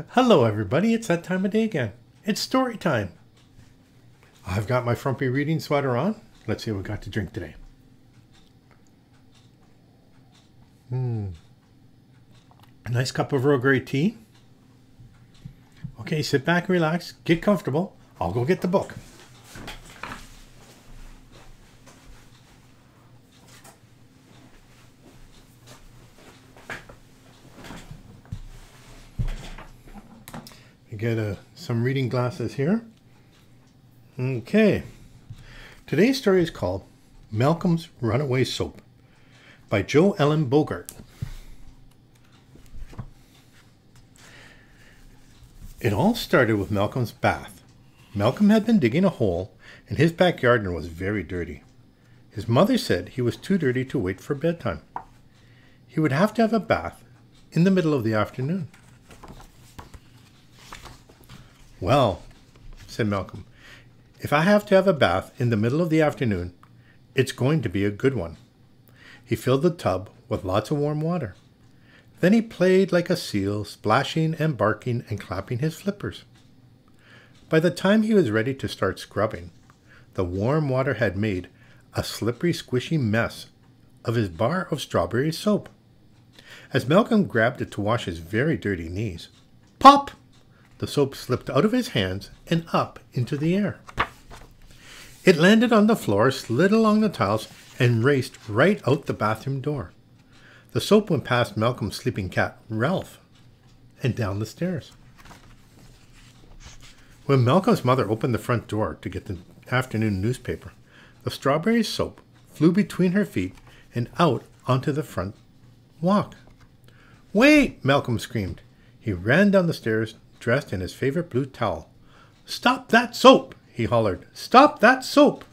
Hello, everybody. It's that time of day again. It's story time. I've got my frumpy reading sweater on. Let's see what we got to drink today. A nice cup of Earl Grey tea. Okay, sit back and relax. Get comfortable. I'll go get the book. I get some reading glasses here. Okay. Today's story is called Malcolm's Runaway Soap by Jo Ellen Bogart. It all started with Malcolm's bath. Malcolm had been digging a hole in his backyard and was very dirty. His mother said he was too dirty to wait for bedtime. He would have to have a bath in the middle of the afternoon. "Well," said Malcolm, "if I have to have a bath in the middle of the afternoon, it's going to be a good one." He filled the tub with lots of warm water. Then he played like a seal, splashing and barking and clapping his flippers. By the time he was ready to start scrubbing, the warm water had made a slippery, squishy mess of his bar of strawberry soap. As Malcolm grabbed it to wash his very dirty knees, pop! The soap slipped out of his hands and up into the air. It landed on the floor, slid along the tiles, and raced right out the bathroom door. The soap went past Malcolm's sleeping cat, Ralph, and down the stairs. When Malcolm's mother opened the front door to get the afternoon newspaper, the strawberry soap flew between her feet and out onto the front walk. "Wait!" Malcolm screamed. He ran down the stairs, dressed in his favorite blue towel. "Stop that soap!" he hollered. "Stop that soap!"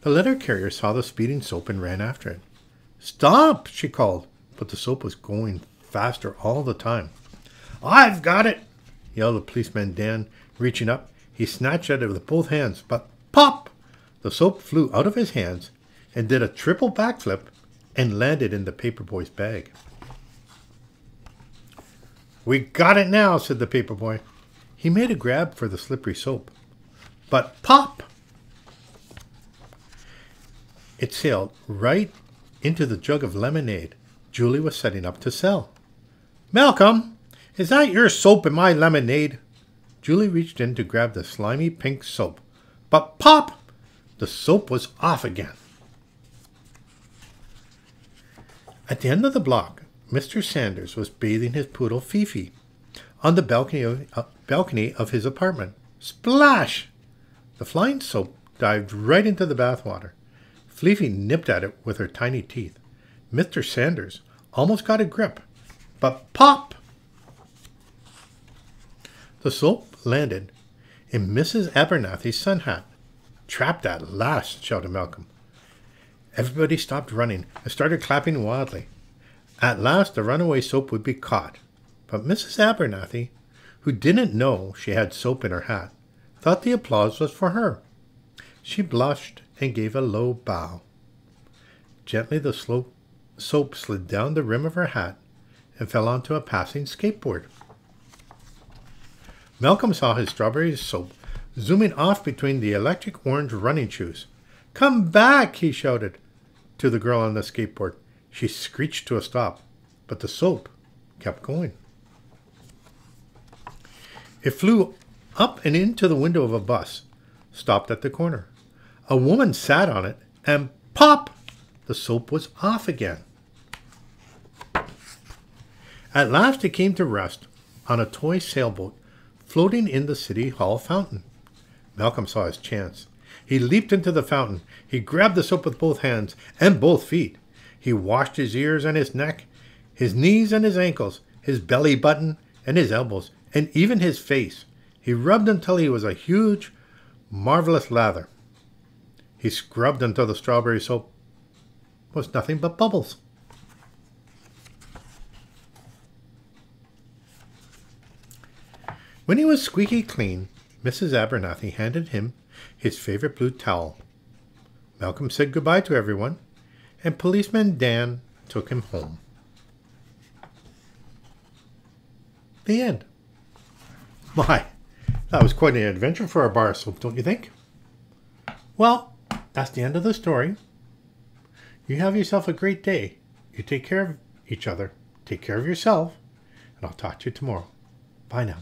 The letter carrier saw the speeding soap and ran after it. "Stop!" she called, but the soap was going faster all the time. "I've got it!" yelled the policeman Dan, reaching up. He snatched at it with both hands, but pop! The soap flew out of his hands and did a triple backflip and landed in the paperboy's bag. "We got it now," said the paperboy. He made a grab for the slippery soap. But pop! It sailed right into the jug of lemonade Julie was setting up to sell. "Malcolm, is that your soap in my lemonade?" Julie reached in to grab the slimy pink soap. But pop! The soap was off again. At the end of the block, Mr. Sanders was bathing his poodle Fifi on the balcony of his apartment. Splash! The flying soap dived right into the bathwater. Fifi nipped at it with her tiny teeth. Mr. Sanders almost got a grip, but pop! The soap landed in Mrs. Abernathy's sun hat. "Trapped at last!" shouted Malcolm. Everybody stopped running and started clapping wildly. At last the runaway soap would be caught. But Mrs. Abernathy, who didn't know she had soap in her hat, thought the applause was for her. She blushed and gave a low bow. Gently the soap slid down the rim of her hat and fell onto a passing skateboard. Malcolm saw his strawberry soap zooming off between the electric orange running shoes. "Come back!" he shouted to the girl on the skateboard. She screeched to a stop, but the soap kept going. It flew up and into the window of a bus, stopped at the corner. A woman sat on it, and pop! The soap was off again. At last it came to rest on a toy sailboat floating in the City Hall fountain. Malcolm saw his chance. He leaped into the fountain. He grabbed the soap with both hands and both feet. He washed his ears and his neck, his knees and his ankles, his belly button and his elbows, and even his face. He rubbed until he was a huge, marvelous lather. He scrubbed until the strawberry soap was nothing but bubbles. When he was squeaky clean, Mrs. Abernathy handed him his favorite blue towel. Malcolm said goodbye to everyone, and Policeman Dan took him home. The end. My, that was quite an adventure for a bar soap, don't you think? Well, that's the end of the story. You have yourself a great day. You take care of each other. Take care of yourself. And I'll talk to you tomorrow. Bye now.